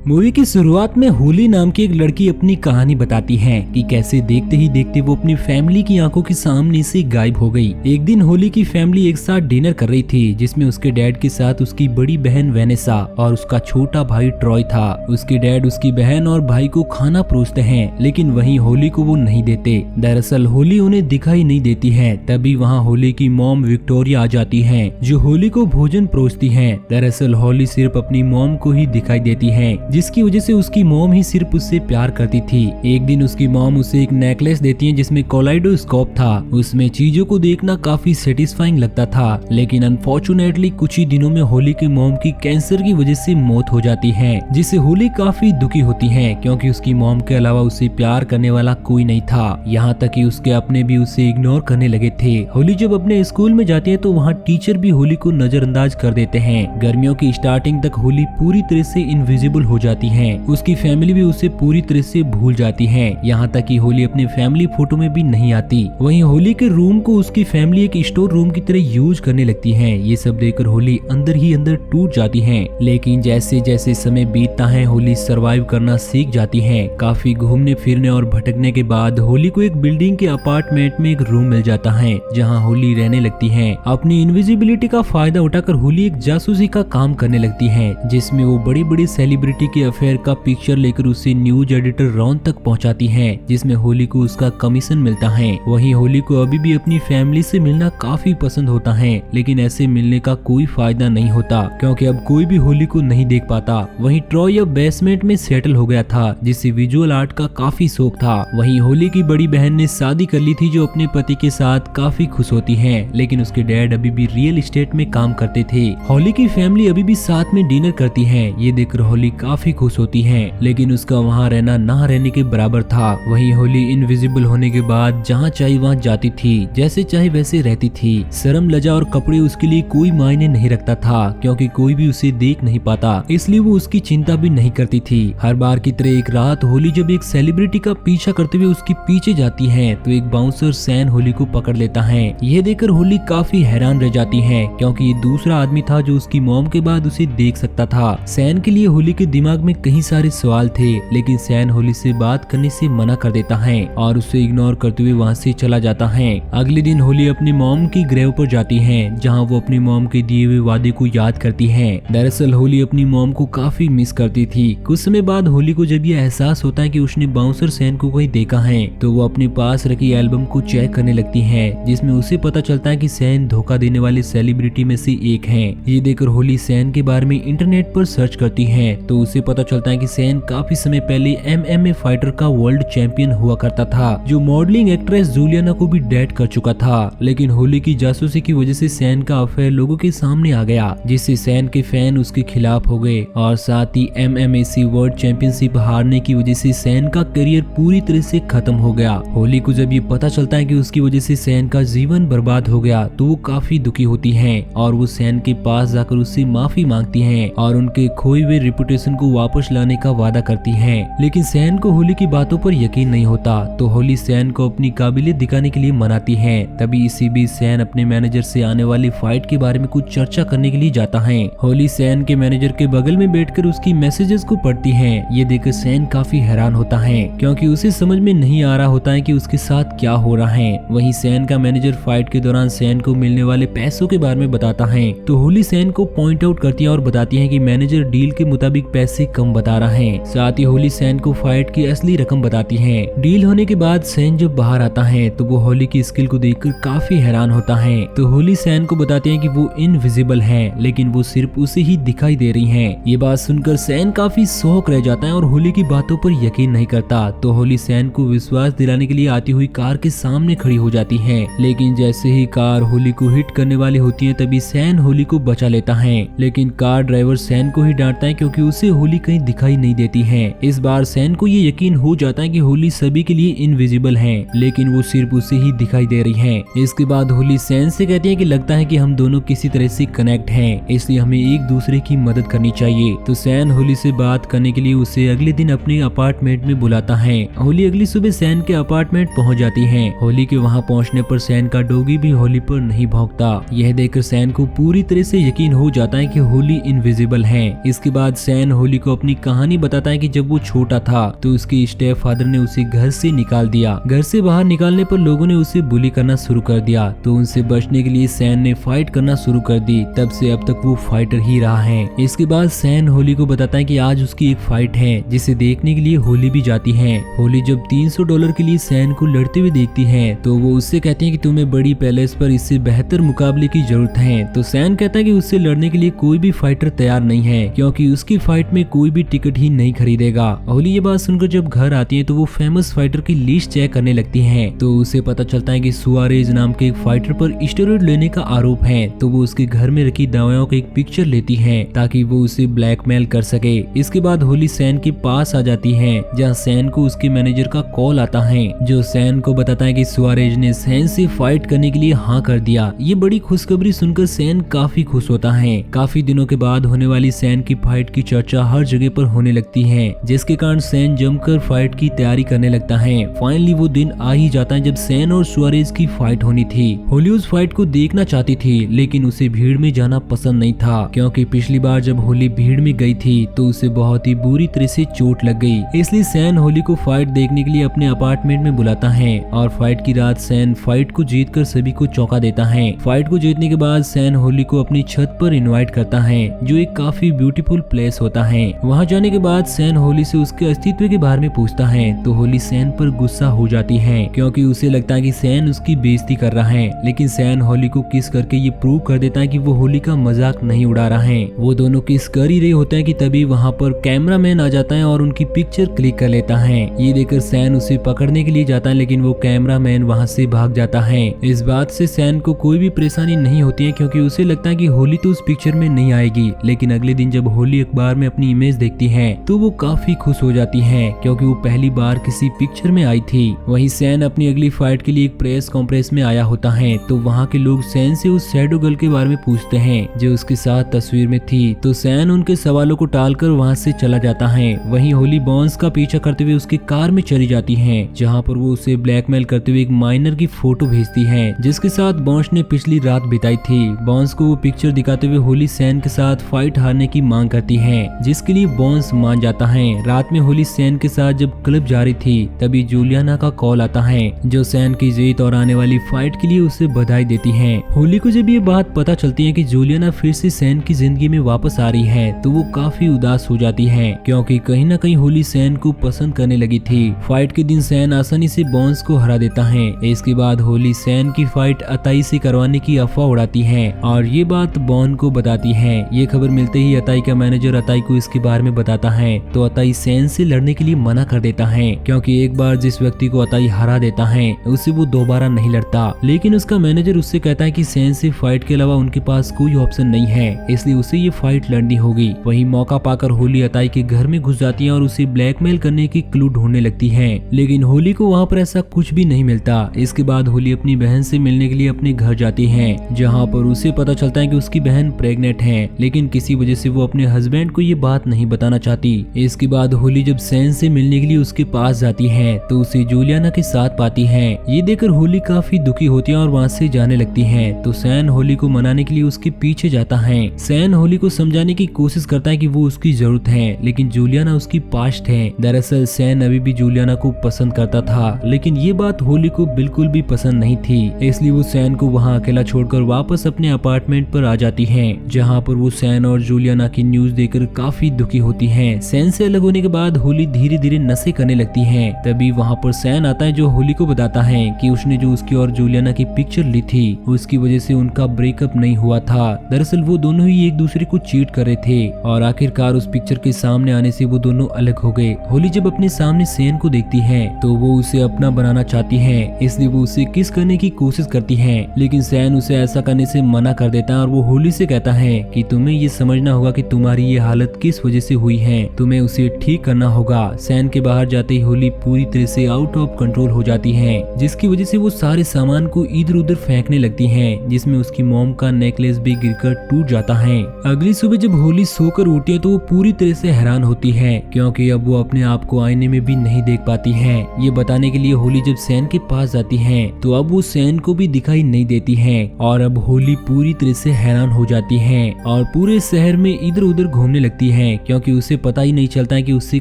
Movie की शुरुआत में होली नाम की एक लड़की अपनी कहानी बताती है कि कैसे देखते ही देखते वो अपनी फैमिली की आंखों के सामने से गायब हो गई। एक दिन होली की फैमिली एक साथ डिनर कर रही थी, जिसमें उसके डैड के साथ उसकी बड़ी बहन वेनेसा और उसका छोटा भाई ट्रॉय था। उसके डैड उसकी बहन और भाई को खाना परोसते हैं, लेकिन वहीं होली को वो नहीं देते। दरअसल होली उन्हें दिखाई नहीं देती है। तभी वहाँ होली की मॉम विक्टोरिया आ जाती है, जो होली को भोजन परोसती है। दरअसल होली सिर्फ अपनी मॉम को ही दिखाई देती है, जिसकी वजह से उसकी मॉम ही सिर्फ उससे प्यार करती थी। एक दिन उसकी मॉम उसे एक नेकलेस देती है जिसमें कोलाइडोस्कोप था। उसमें चीजों को देखना काफी सेटिस्फाइंग लगता था, लेकिन अनफॉर्चुनेटली कुछ ही दिनों में होली की मॉम की कैंसर की वजह से मौत हो जाती है, जिससे होली काफी दुखी होती है, क्योंकि उसकी मॉम के अलावा उसे प्यार करने वाला कोई नहीं था। यहाँ तक कि उसके अपने भी उसे इग्नोर करने लगे थे। होली जब अपने स्कूल में जाती है तो वहाँ टीचर भी होली को नजरअंदाज कर देते हैं। गर्मियों की स्टार्टिंग तक होली पूरी तरह से इनविजिबल हो जाती है। उसकी फैमिली भी उसे पूरी तरह से भूल जाती है, यहाँ तक कि होली अपने फैमिली फोटो में भी नहीं आती। वहीं होली के रूम को उसकी फैमिली एक स्टोर रूम की तरह यूज करने लगती है। ये सब देखकर होली अंदर ही अंदर टूट जाती है। लेकिन जैसे जैसे समय बीतता है, होली सरवाइव करना सीख जाती है। काफी घूमने फिरने और भटकने के बाद होली को एक बिल्डिंग के अपार्टमेंट में एक रूम मिल जाता है, जहाँ होली रहने लगती है। अपनी इनविजिबिलिटी का फायदा उठाकर होली एक जासूसी का काम करने लगती है, जिसमें वो बड़ी बड़ी सेलिब्रिटी के अफेयर का पिक्चर लेकर उसे न्यूज एडिटर रॉन तक पहुंचाती है, जिसमें होली को उसका कमीशन मिलता है। वहीं होली को अभी भी अपनी फैमिली से मिलना काफी पसंद होता है, लेकिन ऐसे मिलने का कोई फायदा नहीं होता, क्योंकि अब कोई भी होली को नहीं देख पाता। वहीं ट्रॉय अब बेसमेंट में सेटल हो गया था, जिससे विजुअल आर्ट का काफी शौक था। वहीं होली की बड़ी बहन ने शादी कर ली थी, जो अपने पति के साथ काफी खुश होती है, लेकिन उसके डैड अभी भी रियल एस्टेट में काम करते थे। होली की फैमिली अभी भी साथ में डिनर करती है। ये देखकर होली काफी खुश होती है, लेकिन उसका वहाँ रहना ना रहने के बराबर था। वहीं होली इनविजिबल होने के बाद जहाँ चाहे वहाँ जाती थी, जैसे चाहे वैसे रहती थी। शर्म, लज्जा और कपड़े उसके लिए कोई मायने नहीं रखता था, क्योंकि कोई भी उसे देख नहीं पाता, इसलिए वो उसकी चिंता भी नहीं करती थी। हर बार की तरह एक रात होली जब एक सेलिब्रिटी का पीछा करते हुए उसके पीछे जाती है, तो एक बाउंसर सैन होली को पकड़ लेता है। यह देखकर होली काफी हैरान रह जाती है, क्योंकि ये दूसरा आदमी था जो उसकी मॉम के बाद उसे देख सकता था। सैन के लिए होली के दिमाग में कई सारे सवाल थे, लेकिन सैन होली से बात करने से मना कर देता है और उसे इग्नोर करते हुए वहाँ से चला जाता है। अगले दिन होली अपनी मॉम की ग्रेव पर जाती है, जहाँ वो अपनी मॉम के दिए हुए वादे को याद करती है। दरअसल होली अपनी मॉम को काफी मिस करती थी। कुछ समय बाद होली को जब ये एहसास होता है कि उसने बाउंसर सैन को कहीं देखा है, तो वो अपने पास रखी एल्बम को चेक करने लगती है, जिसमें उसे पता चलता है कि सैन धोखा देने वाले सेलिब्रिटी में से एक है। ये देखकर होली सैन के बारे में इंटरनेट पर सर्च करती है, तो उसे पता चलता है कि सैन काफी समय पहले MMA फाइटर का वर्ल्ड चैंपियन हुआ करता था, जो मॉडलिंग एक्ट्रेस जूलियाना को भी डेट कर चुका था। लेकिन होली की जासूसी की वजह से सैन का अफेयर लोगों के सामने आ गया, जिससे सैन के फैन उसके खिलाफ हो गए, और साथ ही MMAC वर्ल्ड चैंपियनशिप हारने की वजह से सैन का करियर पूरी तरह से खत्म हो गया। होली को जब ये पता चलता है कि उसकी वजह से सैन का जीवन बर्बाद हो गया, तो वो काफी दुखी होती है और वो सैन के पास जाकर उससे माफी मांगती है और उनके खोए हुए रेपुटेशन को वापस लाने का वादा करती है। लेकिन सैन को होली की बातों पर यकीन नहीं होता, तो होली सैन को अपनी काबिलियत दिखाने के लिए मनाती है। तभी इसी बीच सैन अपने मैनेजर से आने वाली फाइट के बारे में कुछ चर्चा करने के लिए जाता है। होली सैन के मैनेजर के बगल में बैठकर उसकी मैसेजेस को पढ़ती है। ये देखकर सैन काफी हैरान होता है, क्योंकि उसे समझ में नहीं आ रहा होता है कि उसके साथ क्या हो रहा है। वहीं सैन का मैनेजर फाइट के दौरान सैन को मिलने वाले पैसों के बारे में बताता है, तो होली सैन को पॉइंट आउट करती है और बताती है कि मैनेजर डील के मुताबिक पैसे कम बता रहा है। साथ ही होली सैन को फाइट की असली रकम बताती है। डील होने के बाद सैन जब बाहर आता है, तो वो होली की स्किल को देखकर काफी हैरान होता है। तो होली सैन को बताती है कि वो इनविजिबल है, लेकिन वो सिर्फ उसे ही दिखाई दे रही है। ये बात सुनकर सैन काफी शॉक रह जाता है और होली की बातों पर यकीन नहीं करता। तो होली सैन को विश्वास दिलाने के लिए आती हुई कार के सामने खड़ी हो जाती है, लेकिन जैसे ही कार होली को हिट करने वाली होती है, तभी सैन होली को बचा लेता है। लेकिन कार ड्राइवर सैन को ही डांटता है, क्योंकि उसे होली कहीं दिखाई नहीं देती है। इस बार सैन को ये यकीन हो जाता है कि होली सभी के लिए इनविजिबल है, लेकिन वो सिर्फ उसे ही दिखाई दे रही है। इसके बाद होली सैन से कहती है कि लगता है कि हम दोनों किसी तरह से कनेक्ट हैं, इसलिए हमें एक दूसरे की मदद करनी चाहिए। तो सैन होली से बात करने के लिए उसे अगले दिन अपने अपार्टमेंट में बुलाता है। होली अगली सुबह सैन के अपार्टमेंट पहुंच जाती है। होली के वहां पहुंचने पर सैन का डॉगी भी होली पर नहीं भौंकता। यह देखकर सैन को पूरी तरह से यकीन हो जाता है कि होली इनविजिबल है। इसके बाद सैन होली होली को अपनी कहानी बताता है कि जब वो छोटा था तो उसके स्टेप फादर ने उसे घर से निकाल दिया। घर से बाहर निकालने पर लोगों ने उसे बुली करना शुरू कर दिया, तो उनसे बचने के लिए सैन ने फाइट करना शुरू कर दी। तब से अब तक वो फाइटर ही रहा है। इसके बाद सैन होली को बताता है कि आज उसकी एक फाइट है जिसे देखने के लिए होली भी जाती है। होली जब $300 के लिए सैन को लड़ते हुए देखती है तो वो उससे कहते हैं कि तुम्हें बड़ी पैलेस पर इससे बेहतर मुकाबले की जरूरत है। तो सैन कहता है कि उससे लड़ने के लिए कोई भी फाइटर तैयार नहीं है क्योंकि उसकी फाइट में कोई भी टिकट ही नहीं खरीदेगा। होली ये बात सुनकर जब घर आती है तो वो फेमस फाइटर की लिस्ट चेक करने लगती है, तो उसे पता चलता है कि सुआरेज नाम के एक फाइटर पर स्टेरॉइड लेने का आरोप है। तो वो उसके घर में रखी दवाओं की एक पिक्चर लेती है ताकि वो उसे ब्लैकमेल कर सके। इसके बाद होली सैन के पास आ जाती है जहाँ सैन को उसके मैनेजर का कॉल आता है जो सैन को बताता है कि सुआरेज ने सैन से फाइट करने के लिए हाँ कर दिया। ये बड़ी खुशखबरी सुनकर सैन काफी खुश होता है। काफी दिनों के बाद होने वाली सैन की फाइट की चर्चा हर जगह पर होने लगती है, जिसके कारण सैन जमकर फाइट की तैयारी करने लगता है। फाइनली वो दिन आ ही जाता है जब सैन और सुआरेज की फाइट होनी थी। होली उस फाइट को देखना चाहती थी लेकिन उसे भीड़ में जाना पसंद नहीं था क्योंकि पिछली बार जब होली भीड़ में गई थी तो उसे बहुत ही बुरी तरह से चोट लग गई। इसलिए सैन होली को फाइट देखने के लिए अपने अपार्टमेंट में बुलाता है और फाइट की रात सैन फाइट को जीतकर सभी को चौंका देता है। फाइट को जीतने के बाद सैन होली को अपनी छत पर इनवाइट करता है जो एक काफी ब्यूटीफुल प्लेस होता है। वहां जाने के बाद सैन होली से उसके अस्तित्व के बारे में पूछता है तो होली सैन पर गुस्सा हो जाती है क्योंकि उसे लगता है कि सैन उसकी बेइज्जती कर रहा है। लेकिन सैन होली को किस करके ये प्रूव कर देता है कि वो होली का मजाक नहीं उड़ा रहा है। वो दोनों किस कर ही रहे होते हैं कि तभी वहाँ पर कैमरामैन आ जाता है और उनकी पिक्चर क्लिक कर लेता है। ये देखकर सैन उसे पकड़ने के लिए जाता है लेकिन वो कैमरामैन वहाँ से भाग जाता है। इस बात से सैन को कोई भी परेशानी नहीं होती है क्योंकि उसे लगता है कि होली तो उस पिक्चर में नहीं आएगी। लेकिन अगले दिन जब होली अखबार में अपनी इमेज देखती है तो वो काफी खुश हो जाती है क्योंकि वो पहली बार किसी पिक्चर में आई थी। वहीं सैन अपनी अगली फाइट के लिए एक प्रेस कॉन्फ्रेंस में आया होता है तो वहाँ के लोग सैन से उस शैडो गर्ल के बारे में पूछते हैं जो उसके साथ तस्वीर में थी। तो सैन उनके सवालों को टालकर वहाँ से चला जाता है। वहीं होली बॉन्स का पीछा करते हुए उसकी कार में चली जाती है जहाँ पर वो उसे ब्लैकमेल करते हुए एक माइनर की फोटो भेजती है जिसके साथ बॉन्स ने पिछली रात बिताई थी। बॉन्स को वो पिक्चर दिखाते हुए होली सैन के साथ फाइट हारने की मांग करती है जिसके लिए बॉन्स मान जाता है। रात में होली सैन के साथ जब क्लब जा रही थी तभी जूलियाना का कॉल आता है जो सैन की जीत और आने वाली फाइट के लिए उसे बधाई देती है। होली को जब ये बात पता चलती है कि जूलियाना फिर से सैन की जिंदगी में वापस आ रही है तो वो काफी उदास हो जाती है क्योंकि कहीं ना कहीं होली सैन को पसंद करने लगी थी। फाइट के दिन सैन आसानी से बॉन्स को हरा देता है। इसके बाद होली सैन की फाइट अताई से करवाने की अफवाह उड़ाती है और ये बात बॉन को बताती है। ये खबर मिलते ही अताई का मैनेजर अताई को इसके बारे में बताता है तो अताई सैन से लड़ने के लिए मना कर देता है क्योंकि एक बार जिस व्यक्ति को अताई हरा देता है उसे वो दोबारा नहीं लड़ता। लेकिन उसका मैनेजर उससे कहता है कि सैन से फाइट के अलावा उनके पास कोई ऑप्शन नहीं है इसलिए उसे ये फाइट लड़नी होगी। वही मौका पाकर होली अताई के घर में घुस जाती है और उसे ब्लैकमेल करने की क्लू ढूंढने लगती है लेकिन होली को वहाँ पर ऐसा कुछ भी नहीं मिलता। इसके बाद होली अपनी बहन से मिलने के लिए अपने घर जाती है जहाँ पर उसे पता चलता है कि उसकी बहन प्रेग्नेंट है लेकिन किसी वजह से वो अपने हस्बैंड को ये बात नहीं बताना चाहती। इसके बाद होली जब सैन से मिलने के लिए उसके पास जाती है तो उसे जूलियाना के साथ पाती है। ये देखकर होली काफी दुखी होती है और वहाँ से जाने लगती है तो सैन होली को मनाने के लिए उसके पीछे जाता है। सैन होली को समझाने की कोशिश करता है कि वो उसकी जरूरत है लेकिन जूलियाना उसकी पास्ट है। दरअसल सैन अभी भी जूलियाना को पसंद करता था लेकिन ये बात होली को बिल्कुल भी पसंद नहीं थी इसलिए वो सैन को वहाँ अकेला छोड़कर वापस अपने अपार्टमेंट पर आ जाती है जहाँ पर वो सैन और जूलियाना की न्यूज देखकर काफी दुखी होती है। सैन से अलग होने के बाद होली धीरे धीरे नशे करने लगती है। तभी वहाँ पर सैन आता है जो होली को बताता है कि उसने जो उसकी और जूलियाना की पिक्चर ली थी उसकी वजह से उनका ब्रेकअप नहीं हुआ था। दरअसल वो दोनों ही एक दूसरे को चीट कर रहे थे और आखिरकार उस पिक्चर के सामने आने से वो दोनों अलग हो गए। होली जब अपने सामने सैन को देखती है तो वो उसे अपना बनाना चाहती है इसलिए वो उसे किस करने की कोशिश करती है लेकिन सैन उसे ऐसा करने से मना कर देता है और वो होली से कहता है कि तुम्हें ये समझना होगा कि तुम्हारी ये हालत किस वजह से हुई है, तुम्हें उसे ठीक करना होगा। सैन के बाहर जाते ही होली पूरी तरह से आउट ऑफ कंट्रोल हो जाती है जिसकी वजह से वो सारे सामान को इधर उधर फेंकने लगती है जिसमें उसकी मॉम का नेकलेस भी गिरकर टूट जाता है। अगली सुबह जब होली सोकर उठती है तो वो पूरी तरह से हैरान होती है क्योंकि अब वो अपने आप को आईने में भी नहीं देख पाती है। ये बताने के लिए होली जब सैन के पास जाती है तो अब वो सैन को भी दिखाई नहीं देती है और अब होली पूरी तरह से हैरान हो जाती है और पूरे शहर में इधर उधर घूमने लगती हैं क्योंकि उसे पता ही नहीं चलता है कि उससे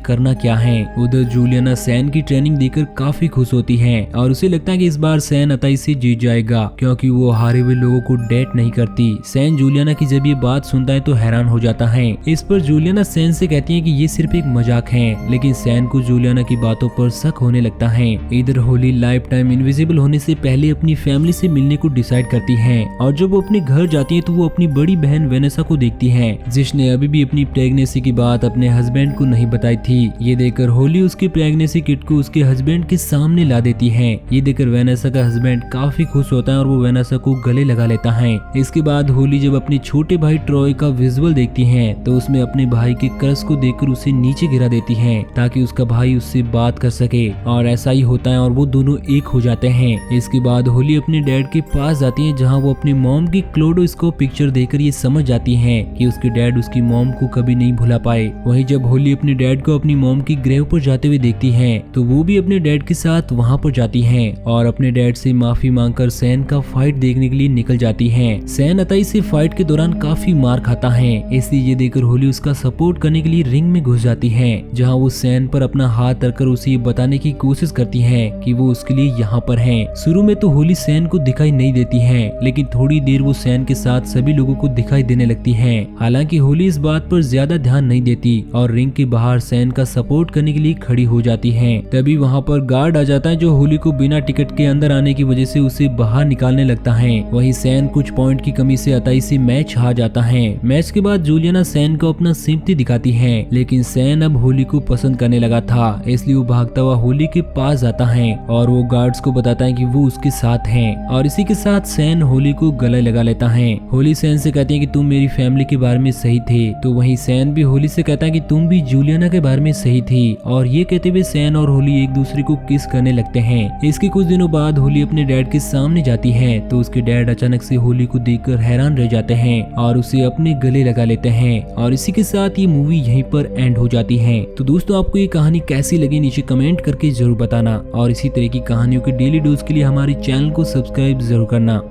करना क्या है। उधर जूलियाना सैन की ट्रेनिंग देकर काफी खुश होती है और उसे लगता है कि इस बार सैन अताई से जीत जाएगा क्योंकि वो हारे हुए लोगों को डेट नहीं करती। सैन जूलियाना की जब ये बात सुनता है तो हैरान हो जाता है। इस पर जूलियाना सैन से कहती है कि ये सिर्फ एक मजाक है, लेकिन सैन को जूलियाना की बातों पर शक होने लगता है। इधर होली लाइफ टाइम इनविजिबल होने से पहले अपनी फैमिली से मिलने को डिसाइड करती है और जब वो अपने घर जाती है तो वो अपनी बड़ी बहन वेनेसा को देखती है जिसने अभी भी अपनी प्रेगनेंसी की बात अपने हस्बैंड को नहीं बताई थी। ये देखकर होली उसकी प्रेगनेंसी किट को उसके हस्बैंड के सामने ला देती है। ये देखकर वेनेसा का हस्बैंड काफी खुश होता है और वो वेनेसा को गले लगा लेता है। इसके बाद होली जब अपने छोटे भाई ट्रॉय का विजुअल देखती है तो उसमें अपने भाई के क्रश को देखकर उसे नीचे गिरा देती है ताकि उसका भाई उससे बात कर सके और ऐसा ही होता है और वो दोनों एक हो जाते हैं। इसके बाद होली अपने डैड के पास जाती है जहाँ वो अपने मॉम की क्लोडोस्कोप पिक्चर देखकर ये समझ जाती है कि उसके डैड उसकी मॉम को कभी नहीं भुला पाए। वहीं जब होली अपने डैड को अपनी मॉम की ग्रेव पर जाते हुए देखती है तो वो भी अपने डैड के साथ वहाँ पर जाती है और अपने डैड से माफी मांगकर सैन का फाइट देखने के लिए निकल जाती है। सैन अताई से फाइट के दौरान काफी मार खाता है, इसलिए ये देखकर होली उसका सपोर्ट करने के लिए रिंग में घुस जाती है जहाँ वो सैन पर अपना हाथ रखकर उसे ये बताने की कोशिश करती है कि वो उसके लिए यहाँ पर है। शुरू में तो होली सैन को दिखाई नहीं देती है, लेकिन थोड़ी देर वो सैन के साथ सभी लोगों को दिखाई देने लगती है। हालांकि होली इस बात पर ज्यादा ध्यान नहीं देती और रिंग के बाहर सैन का सपोर्ट करने के लिए खड़ी हो जाती है। तभी वहाँ पर गार्ड आ जाता है जो होली को बिना टिकट के अंदर आने की वजह से उसे बाहर निकालने लगता है। वहीं सैन कुछ पॉइंट की कमी से अताई से मैच हार जाता है। मैच के बाद जूलियाना सैन को अपना सिंपैथी दिखाती है, लेकिन सैन अब होली को पसंद करने लगा था, इसलिए वो भागता हुआ होली के पास जाता है और वो गार्ड्स को बताता है कि वो उसके साथ है और इसी के साथ सैन होली को गले लगा लेता है। होली सैन से कहती है कि तुम मेरी फैमिली के बारे में सही थे, तो वहीं सैन भी होली से कहता है कि तुम भी जूलियाना के बारे में सही थी और ये कहते हुए सैन और होली एक दूसरे को किस करने लगते हैं। इसके कुछ दिनों बाद होली अपने डैड के सामने जाती है तो उसके डैड अचानक से होली को देखकर हैरान रह जाते हैं और उसे अपने गले लगा लेते हैं और इसी के साथ ये मूवी यहीं पर एंड हो जाती है। तो दोस्तों आपको ये कहानी कैसी लगी नीचे कमेंट करके जरूर बताना और इसी तरह की कहानियों के डेली डोज के लिए हमारे चैनल को सब्सक्राइब जरूर करना।